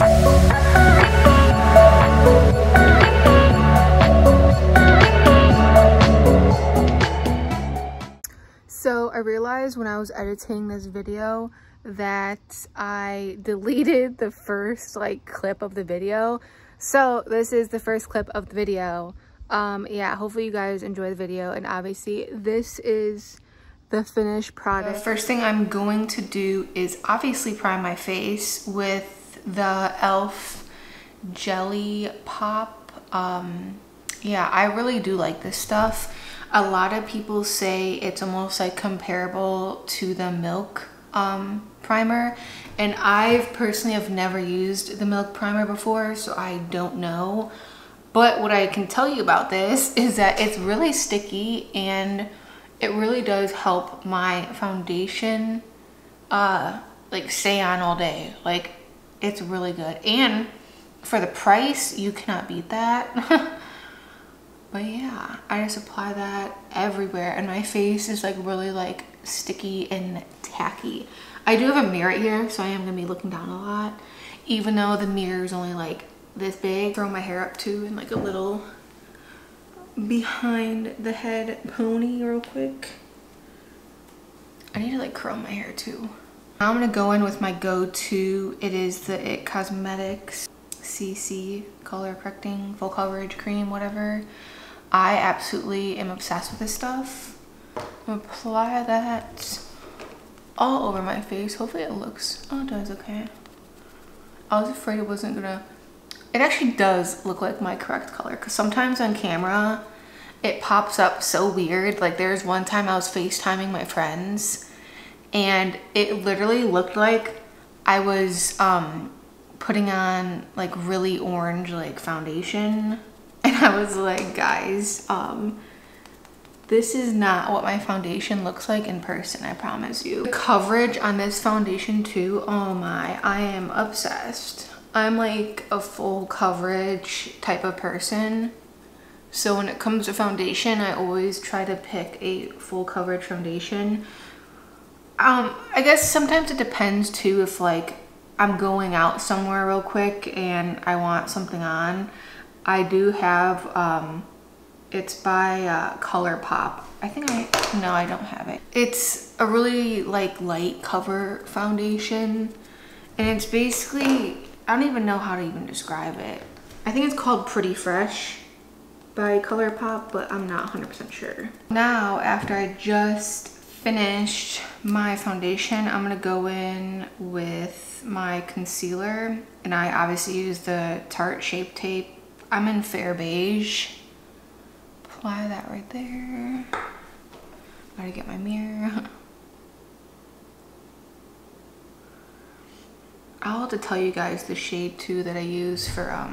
So I realized when I was editing this video that I deleted the first like clip of the video. So this is the first clip of the video. Yeah, hopefully you guys enjoy the video, and obviously this is the finished product. The first thing I'm going to do is obviously prime my face with the e.l.f. Jelly Pop. Yeah, I really do like this stuff. A lot of people say it's almost like comparable to the Milk primer, and I've personally have never used the Milk primer before, so I don't know. But what I can tell you about this is that it's really sticky, and it really does help my foundation like stay on all day. Like, it's really good, and for the price you cannot beat that. But yeah, I just apply that everywhere, and my face is like really like sticky and tacky. I do have a mirror here, so I am gonna be looking down a lot, even though the mirror is only like this big. Throw my hair up too in like a little behind the head pony real quick. I need to like curl my hair too. Now I'm gonna go in with my go-to. It is the It Cosmetics CC color correcting full coverage cream, whatever. I absolutely am obsessed with this stuff. I'm gonna apply that all over my face. Hopefully it looks, oh, it does okay. I was afraid it wasn't gonna, it actually does look like my correct color, because sometimes on camera it pops up so weird. Like there's one time I was FaceTiming my friends and it literally looked like I was putting on like really orange like foundation. And I was like, guys, this is not what my foundation looks like in person, I promise you. The coverage on this foundation too, oh my, I am obsessed. I'm like a full coverage type of person. So when it comes to foundation, I always try to pick a full coverage foundation. I guess sometimes it depends too if like I'm going out somewhere real quick and I want something on. I do have, it's by ColourPop. I think no, I don't have it. It's a really like light cover foundation, and it's basically, I don't even know how to even describe it. I think it's called Pretty Fresh by ColourPop, but I'm not 100% sure. Now, after I just finished my foundation, I'm gonna go in with my concealer, and I obviously use the Tarte Shape Tape. I'm in Fair Beige. Apply that right there. Gotta get my mirror. I'll have to tell you guys the shade too that I use for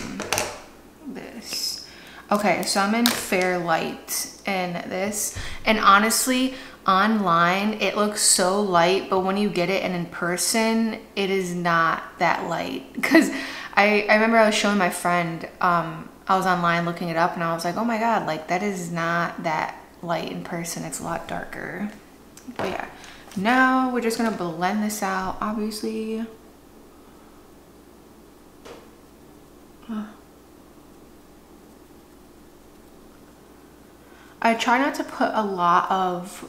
this. Okay, so I'm in Fair Light in this, and honestly, online it looks so light, but when you get it and in person, it is not that light. Because I remember I was showing my friend, I was online looking it up, and I was like, oh my god, like that is not that light in person, it's a lot darker. But yeah, now we're just gonna blend this out, obviously. I try not to put a lot of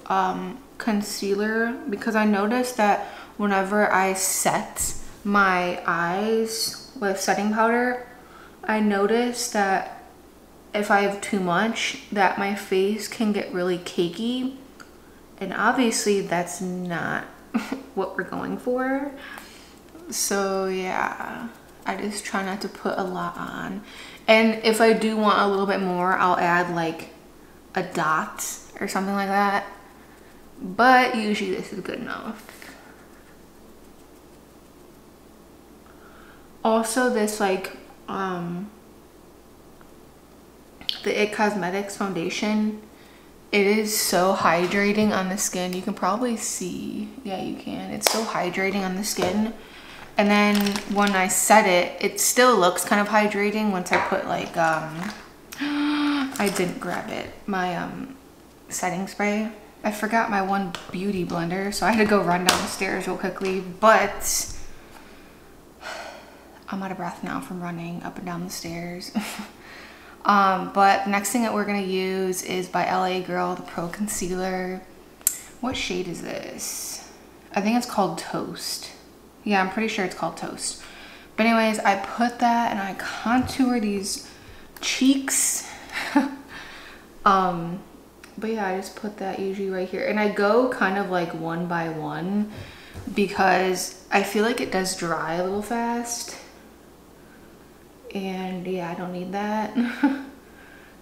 concealer, because I noticed that whenever I set my eyes with setting powder, I noticed that if I have too much, that my face can get really cakey, and obviously that's not what we're going for. So yeah, I just try not to put a lot on, and if I do want a little bit more, I'll add like a dot or something like that, but usually this is good enough. Also, this like the It Cosmetics foundation, it is so hydrating on the skin. You can probably see, yeah, you can, it's so hydrating on the skin. And then when I set it, it still looks kind of hydrating once I put like I didn't grab it, my setting spray. I forgot my one beauty blender, so I had to go run down the stairs real quickly, but I'm out of breath now from running up and down the stairs. But the next thing that we're gonna use is by LA Girl, the Pro Concealer. What shade is this? I think it's called Toast. Yeah, I'm pretty sure it's called Toast. But anyways, I put that and I contour these cheeks. But yeah, I just put that usually right here. And I go kind of like one by one because I feel like it does dry a little fast. And yeah, I don't need that.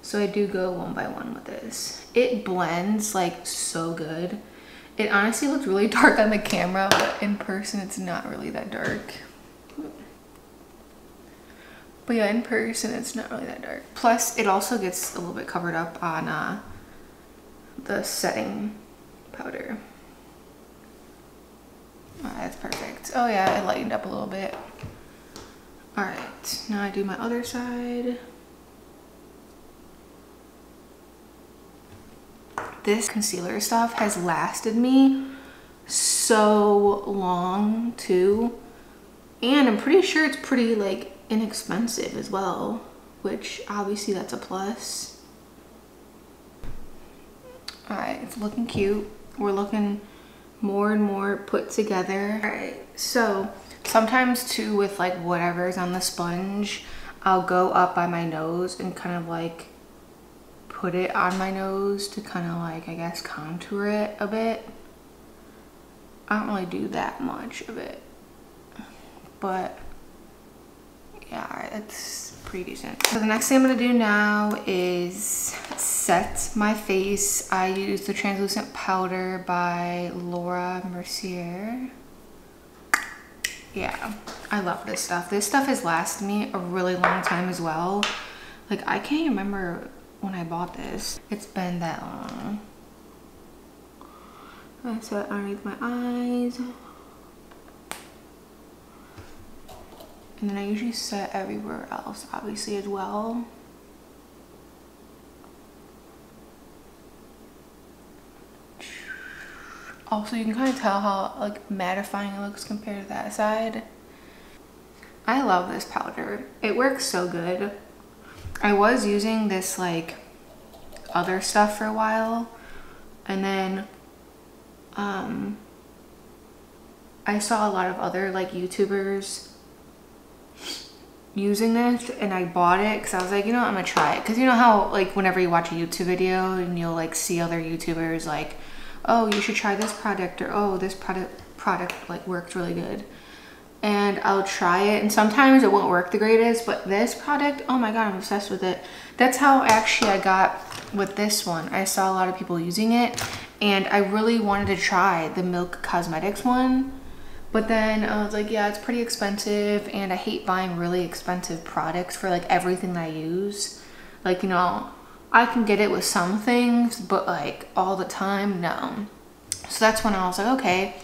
So I do go one by one with this. It blends like so good. It honestly looks really dark on the camera, but in person it's not really that dark. But yeah, in person it's not really that dark. Plus it also gets a little bit covered up on the setting powder. Oh, that's perfect. Oh yeah, it lightened up a little bit. All right, now I do my other side. This concealer stuff has lasted me so long too. And I'm pretty sure it's pretty like inexpensive as well, which obviously that's a plus. All right, it's looking cute. We're looking more and more put together. All right, so sometimes too with like whatever's on the sponge, I'll go up by my nose and kind of like put it on my nose to kind of like, I guess, contour it a bit. I don't really do that much of it, but yeah, all right, that's pretty decent. So the next thing I'm gonna do now is set my face. I use the translucent powder by Laura Mercier. Yeah, I love this stuff. This stuff has lasted me a really long time as well. Like, I can't even remember when I bought this. It's been that long. I set underneath my eyes. And then I usually set everywhere else, obviously, as well. Also, you can kind of tell how like mattifying it looks compared to that side. I love this powder. It works so good. I was using this like other stuff for a while, and then I saw a lot of other like YouTubers using this, and I bought it because I was like, you know what, I'm gonna try it. Because you know how like whenever you watch a YouTube video and you'll like see other YouTubers like, oh, you should try this product, or oh, this product like worked really good. And I'll try it, and sometimes it won't work the greatest, but this product, oh my god, I'm obsessed with it. That's how actually I got with this one. I saw a lot of people using it, and I really wanted to try the Milk Cosmetics one, but then I was like, yeah, it's pretty expensive, and I hate buying really expensive products for like everything that I use. Like, you know, I can get it with some things, but like all the time, no. So that's when I was like, okay.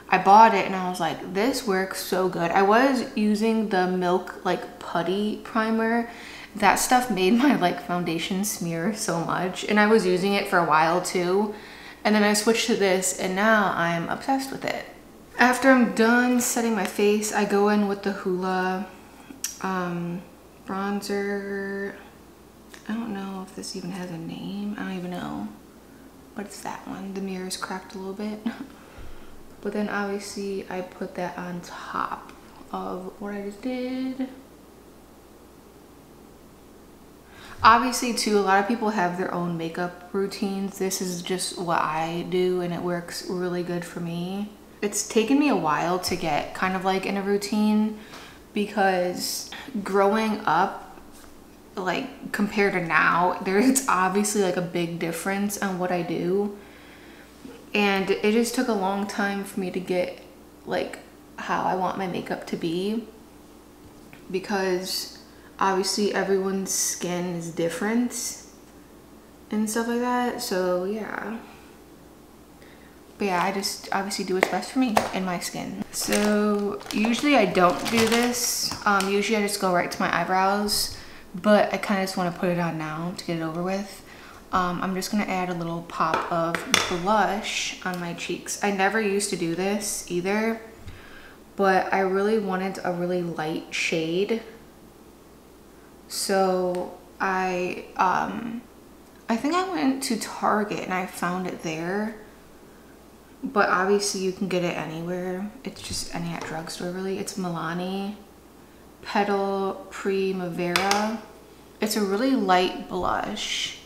I bought it and I was like, this works so good. I was using the Milk like putty primer. That stuff made my like foundation smear so much, and I was using it for a while too. And then I switched to this, and now I'm obsessed with it. After I'm done setting my face, I go in with the Hoola bronzer. I don't know if this even has a name. I don't even know, but it's that one. The mirror's cracked a little bit. But then obviously I put that on top of what I just did. Obviously too, a lot of people have their own makeup routines. This is just what I do, and it works really good for me. It's taken me a while to get kind of like in a routine, because growing up, like compared to now, there's obviously like a big difference on what I do. And it just took a long time for me to get like how I want my makeup to be, because obviously everyone's skin is different and stuff like that. So yeah. But yeah, I just obviously do what's best for me and my skin. So usually I don't do this. Usually I just go right to my eyebrows, but I kind of just want to put it on now to get it over with. I'm just gonna add a little pop of blush on my cheeks. I never used to do this either, but I really wanted a really light shade. So I think I went to Target and I found it there. But obviously you can get it anywhere. It's just any at drugstore really. It's Milani Petal Primavera. It's a really light blush.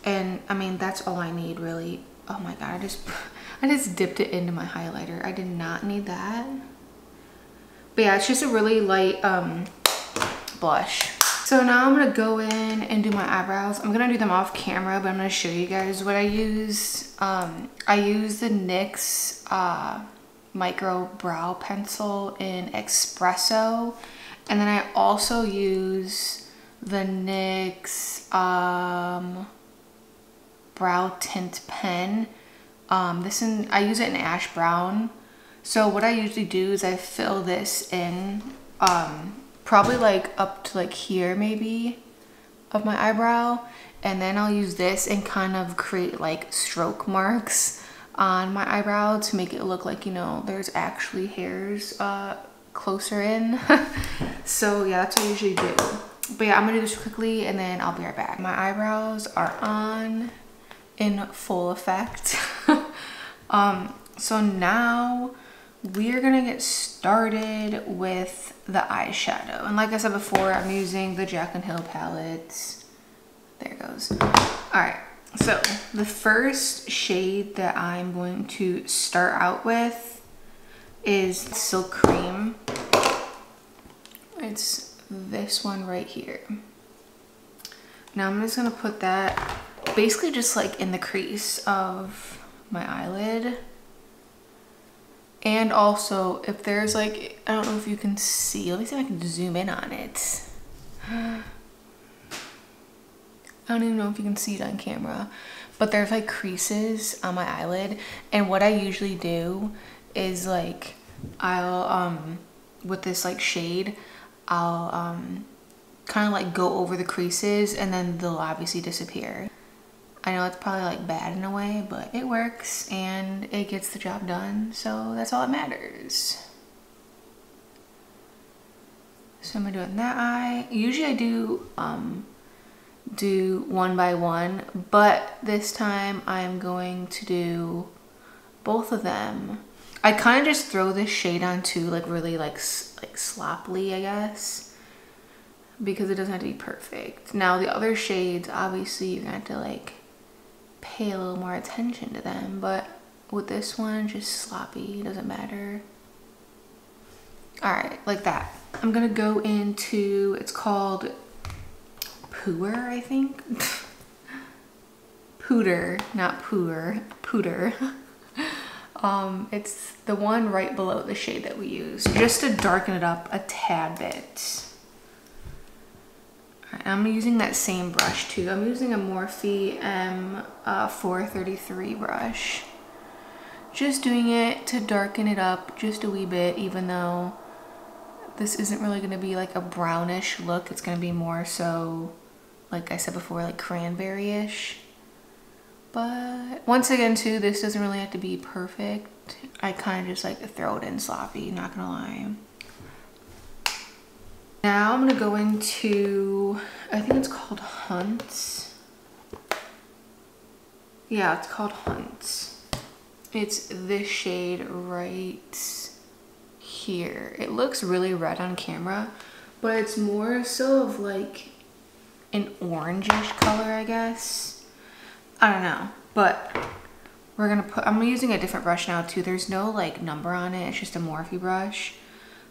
And I mean, that's all I need really. Oh my God, I just dipped it into my highlighter. I did not need that. But yeah, it's just a really light blush. So now I'm gonna go in and do my eyebrows. I'm gonna do them off camera, but I'm gonna show you guys what I use. I use the NYX micro brow pencil in Espresso. And then I also use the NYX brow tint pen. I use it in ash brown. So what I usually do is I fill this in, probably like up to like here maybe of my eyebrow, and then I'll use this and kind of create like stroke marks on my eyebrow to make it look like, you know, there's actually hairs closer in. So yeah, that's what I usually do. But yeah, I'm gonna do this quickly and then I'll be right back. My eyebrows are on in full effect. So now we're gonna get started with the eyeshadow. And like I said before, I'm using the Jack and Hill palettes. There it goes. All right, so the first shade that I'm going to start out with is Silk Cream. It's this one right here. Now I'm just gonna put that basically just like in the crease of my eyelid. And also, if there's like, I don't know if you can see, let me see if I can zoom in on it. I don't even know if you can see it on camera, but there's like creases on my eyelid. And what I usually do is like, with this like shade, I'll kind of like go over the creases and then they'll obviously disappear. I know it's probably like bad in a way, but it works and it gets the job done. So that's all that matters. So I'm gonna do it in that eye. Usually I do one by one, but this time I'm going to do both of them. I kind of just throw this shade on too, like really like sloppily, I guess, because it doesn't have to be perfect. Now the other shades, obviously you're gonna have to like pay a little more attention to them, but with this one, just sloppy, doesn't matter. All right, like that. I'm gonna go into, it's called Pooer, I think. Pooter, not Pooer, Pooter. It's the one right below the shade that we use, just to darken it up a tad bit. I'm using that same brush too. I'm using a Morphe M433 brush. Just doing it to darken it up just a wee bit, even though this isn't really going to be like a brownish look. It's going to be more so, like I said before, like cranberry-ish. But once again too, this doesn't really have to be perfect. I kind of just like to throw it in sloppy, not gonna lie. Now I'm gonna go into, I think it's called Hunts. Yeah, it's called Hunts. It's this shade right here. It looks really red on camera, but it's more so of like an orangish color, I guess. I don't know, but we're gonna put, I'm using a different brush now too. There's no like number on it, it's just a Morphe brush.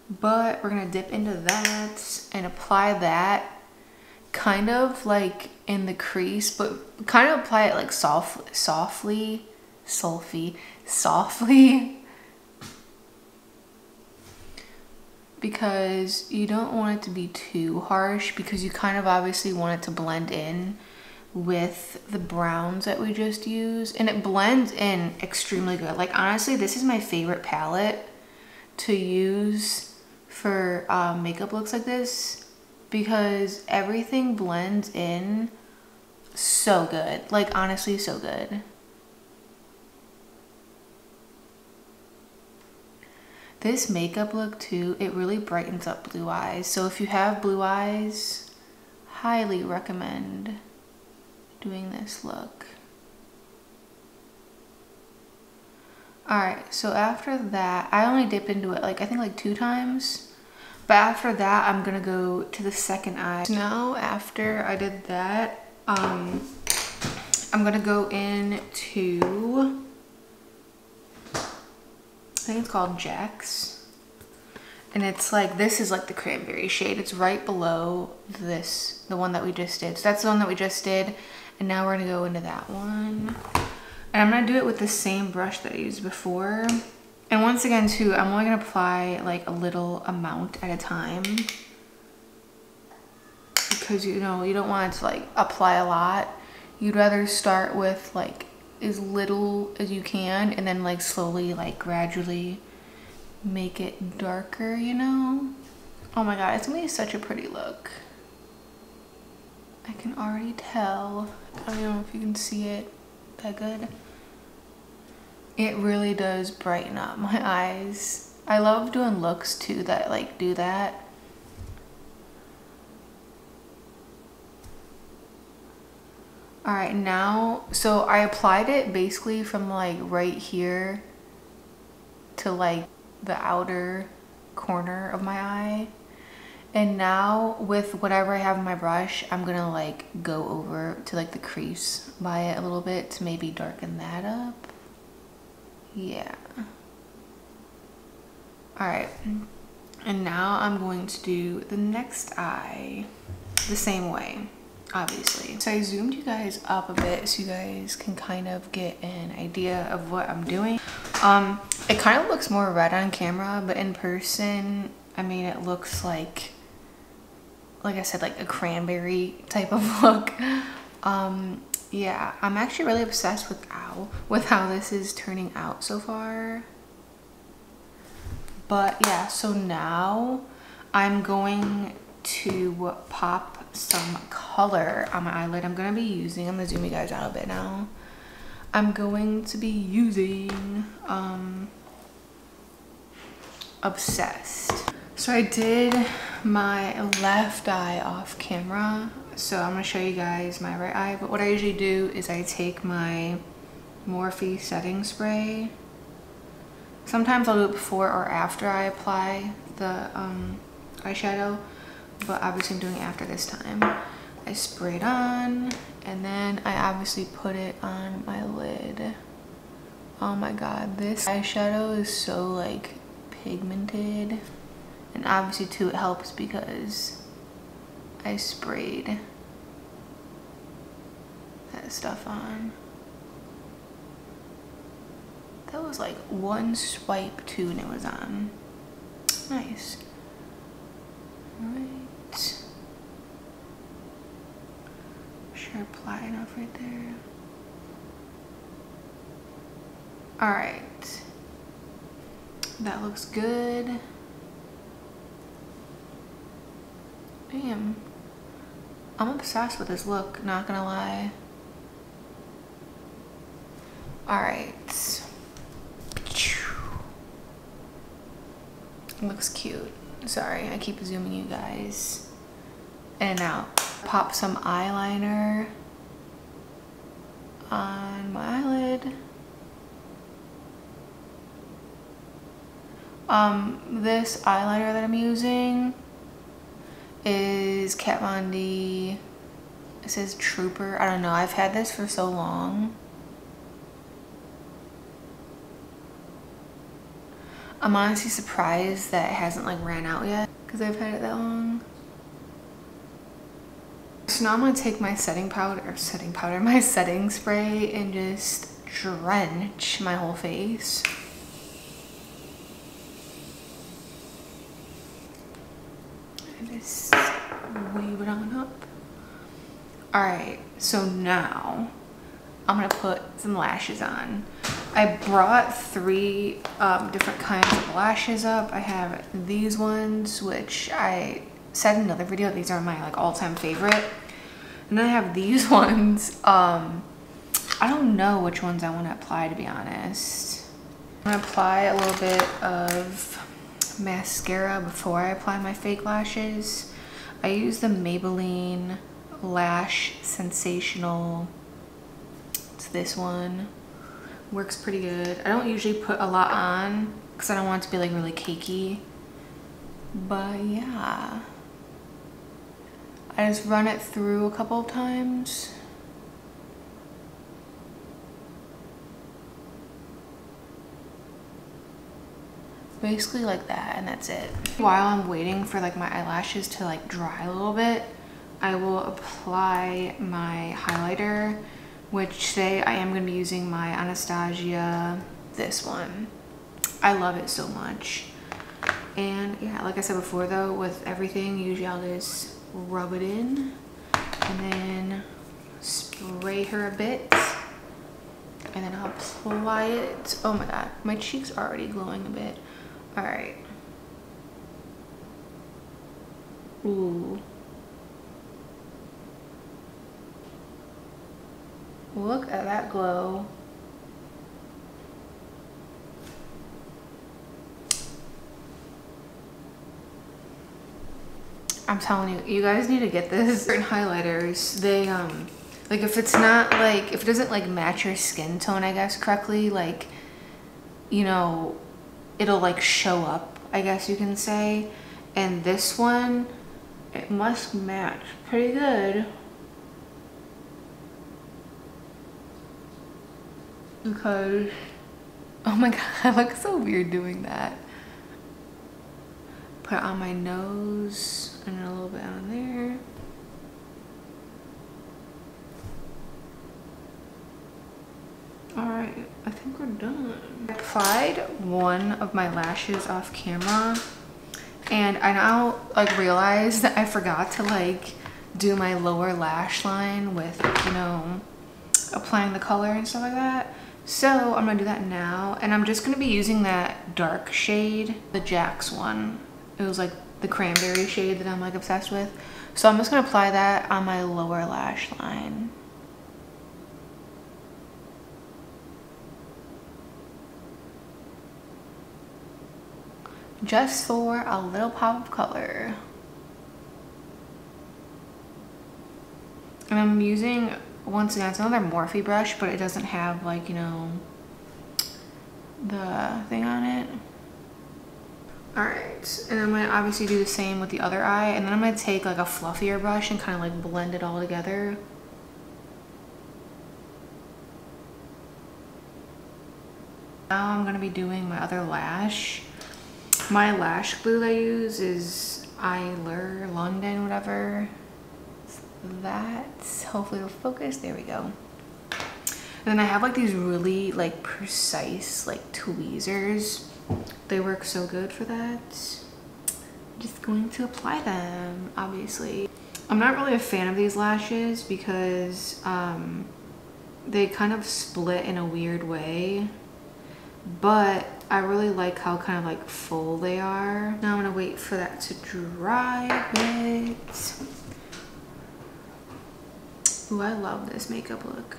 But we're gonna dip into that and apply that kind of like in the crease, but kind of apply it like softly, because you don't want it to be too harsh, because you kind of obviously want it to blend in with the browns that we just used, and it blends in extremely good. Like honestly, this is my favorite palette to use for makeup looks like this, because everything blends in so good. Like honestly, so good. This makeup look too, it really brightens up blue eyes. So if you have blue eyes, highly recommend doing this look. Alright, so after that, I only dip into it like I think like 2 times. But after that, I'm gonna go to the second eye. So now after I did that, I'm gonna go into, I think it's called Jack's. And it's like, this is like the cranberry shade. It's right below this, the one that we just did. So that's the one that we just did. And now we're gonna go into that one. And I'm gonna do it with the same brush that I used before. And once again too, I'm only gonna apply like a little amount at a time. Because you know, you don't want to like apply a lot. You'd rather start with like as little as you can and then like slowly, like gradually make it darker, you know? Oh my god, it's gonna be such a pretty look. I can already tell. I don't know if you can see it that good. It really does brighten up my eyes. I love doing looks too that like do that. All right, now, so I applied it basically from like right here to like the outer corner of my eye. And now with whatever I have in my brush, I'm gonna like go over to like the crease by it a little bit to maybe darken that up. Yeah. All right, and now I'm going to do the next eye the same way, obviously. So I zoomed you guys up a bit so you guys can kind of get an idea of what I'm doing. It kind of looks more red on camera, but in person, I mean, it looks like I said, like a cranberry type of look. Yeah, I'm actually really obsessed with how this is turning out so far. But yeah, so now I'm going to pop some color on my eyelid. I'm gonna zoom you guys out a bit now. I'm going to be using Obsessed. So I did my left eye off camera, so I'm gonna show you guys my right eye. But what I usually do is I take my Morphe setting spray. Sometimes I'll do it before or after I apply the eyeshadow, but obviously I'm doing it after this time. I spray it on, and then I obviously put it on my lid. Oh my god, this eyeshadow is so like pigmented. And obviously too, it helps because I sprayed that stuff on. That was like one swipe too and it was on. Nice. Alright. Sure, apply enough right there. Alright. That looks good. Damn. I'm obsessed with this look, not gonna lie. Alright. Looks cute. Sorry, I keep zooming you guys in and out. Pop some eyeliner on my eyelid. This eyeliner that I'm using is Kat Von D. It says Trooper. I don't know. I've had this for so long. I'm honestly surprised that it hasn't like ran out yet because I've had it that long. So now I'm gonna take my my setting spray and just drench my whole face. And just wave it on up. Alright, so now I'm gonna put some lashes on. I brought 3 different kinds of lashes up. I have these ones, which I said in another video, these are my like all-time favorite. And then I have these ones. I don't know which ones I want to apply, to be honest. I'm gonna apply a little bit of mascara before I apply my fake lashes. I use the Maybelline Lash Sensational. It's this one. Works pretty good. I don't usually put a lot on because I don't want it to be like really cakey. But yeah. I just run it through a couple of times. Basically like that, and that's it. While I'm waiting for like my eyelashes to like dry a little bit, I will apply my highlighter, which today I am going to be using my Anastasia, this one. I love it so much. And yeah, like I said before though, with everything, usually I'll just rub it in and then spray her a bit. And then I'll apply it. Oh my god, my cheeks are already glowing a bit. All right. Ooh. Look at that glow. I'm telling you, you guys need to get this. Certain highlighters, they like if it's not like, if it doesn't like match your skin tone, I guess correctly, like, you know, it'll like show up, I guess you can say. And this one, it must match pretty good. Because, oh my god, I look so weird doing that. Put it on my nose and a little bit on there. Alright, I think we're done. I applied one of my lashes off camera, and I now like realized that I forgot to like do my lower lash line with, you know, applying the color and stuff like that. So I'm gonna do that now, and I'm just gonna be using that dark shade, the Jax one. It was like the cranberry shade that I'm like obsessed with. So I'm just gonna apply that on my lower lash line. Just for a little pop of color. And I'm using, once again, it's another Morphe brush, but it doesn't have like, you know, the thing on it. Alright, and I'm gonna obviously do the same with the other eye, and then I'm gonna take like a fluffier brush and kind of like blend it all together. Now I'm gonna be doing my other lash. My lash glue I use is Eyler London, whatever. That, hopefully it'll focus. There we go. And then I have like these really like precise like tweezers. They work so good for that. I'm just going to apply them, obviously. I'm not really a fan of these lashes because they kind of split in a weird way, but I really like how kind of like full they are. Now I'm gonna wait for that to dry a bit. Ooh, I love this makeup look.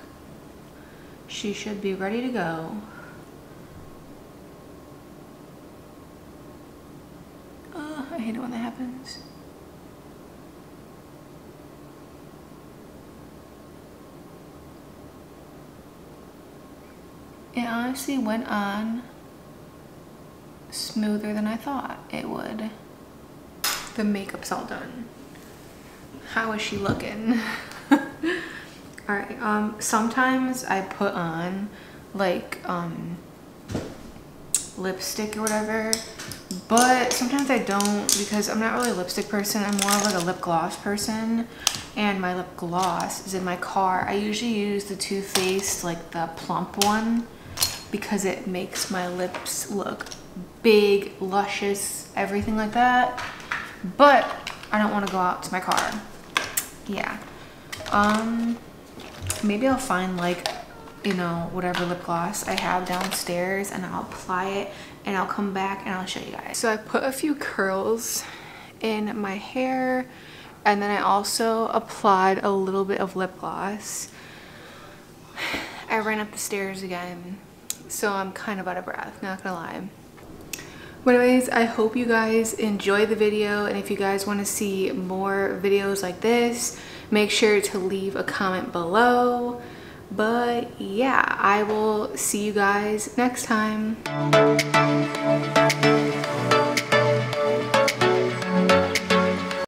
She should be ready to go. I hate it when that happens. It honestly went on smoother than I thought it would. The makeup's all done. How is she looking? Alright, sometimes I put on like lipstick or whatever, but sometimes I don't because I'm not really a lipstick person. I'm more of like a lip gloss person, and my lip gloss is in my car. I usually use the Too Faced, like the plump one, because it makes my lips look big, luscious, everything like that. But I don't want to go out to my car. Yeah. Maybe I'll find like, you know, whatever lip gloss I have downstairs, and I'll apply it, and I'll come back and I'll show you guys. So I put a few curls in my hair, and then I also applied a little bit of lip gloss. I ran up the stairs again, so I'm kind of out of breath, not gonna lie. But anyways, I hope you guys enjoy the video, and if you guys want to see more videos like this, make sure to leave a comment below. But yeah, I will see you guys next time.